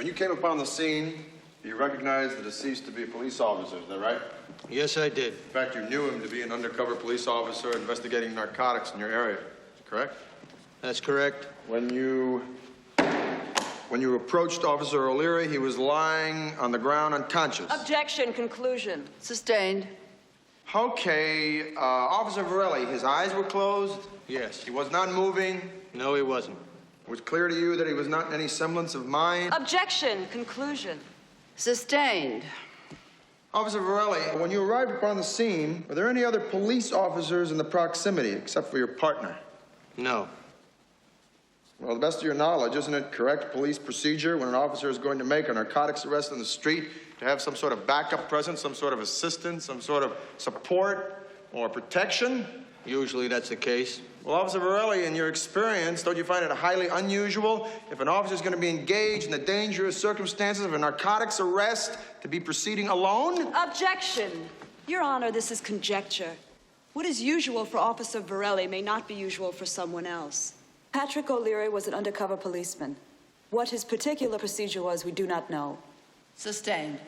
When you came upon the scene, you recognized the deceased to be a police officer, is that right? Yes, I did. In fact, you knew him to be an undercover police officer investigating narcotics in your area, correct? That's correct. When you approached Officer O'Leary, he was lying on the ground unconscious. Objection, conclusion. Sustained. Okay, Officer Varelli, his eyes were closed? Yes. He was not moving? No, he wasn't. It was clear to you that he was not in any semblance of mind? Objection, conclusion. Sustained. Officer Varelli, when you arrived upon the scene, were there any other police officers in the proximity except for your partner? No. Well, to the best of your knowledge, isn't it correct police procedure when an officer is going to make a narcotics arrest on the street to have some sort of backup presence, some sort of assistance, some sort of support or protection? Usually that's the case. Well, Officer Varelli, in your experience, don't you find it highly unusual if an officer is going to be engaged in the dangerous circumstances of a narcotics arrest to be proceeding alone? Objection. Your Honor, this is conjecture. What is usual for Officer Varelli may not be usual for someone else. Patrick O'Leary was an undercover policeman. What his particular procedure was, we do not know. Sustained.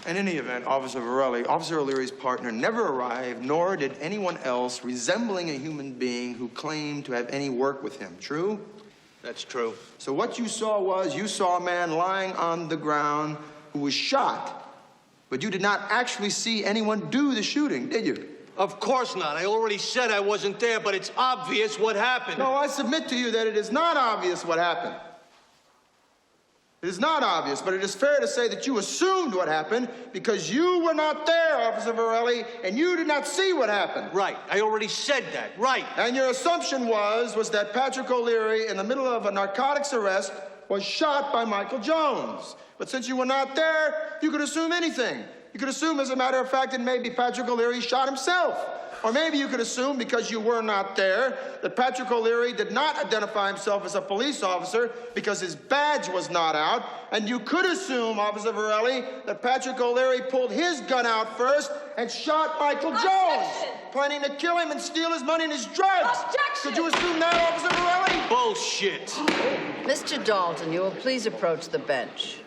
In any event, Officer Varelli, Officer O'Leary's partner never arrived, nor did anyone else resembling a human being who claimed to have any work with him. True? That's true. So what you saw was, you saw a man lying on the ground who was shot, but you did not actually see anyone do the shooting, did you? Of course not. I already said I wasn't there, but it's obvious what happened. No, I submit to you that it is not obvious what happened. It is not obvious, but it is fair to say that you assumed what happened because you were not there, Officer Varelli, and you did not see what happened. Right. I already said that. Right. And your assumption was that Patrick O'Leary, in the middle of a narcotics arrest, was shot by Michael Jones. But since you were not there, you could assume anything. You could assume, as a matter of fact, that maybe Patrick O'Leary shot himself. Or maybe you could assume, because you were not there, that Patrick O'Leary did not identify himself as a police officer because his badge was not out. And you could assume, Officer Varelli, that Patrick O'Leary pulled his gun out first and shot Michael Jones, planning to kill him and steal his money and his drugs. Objection! Could you assume that, Officer Varelli? Bullshit. Mr. Dalton, you will please approach the bench.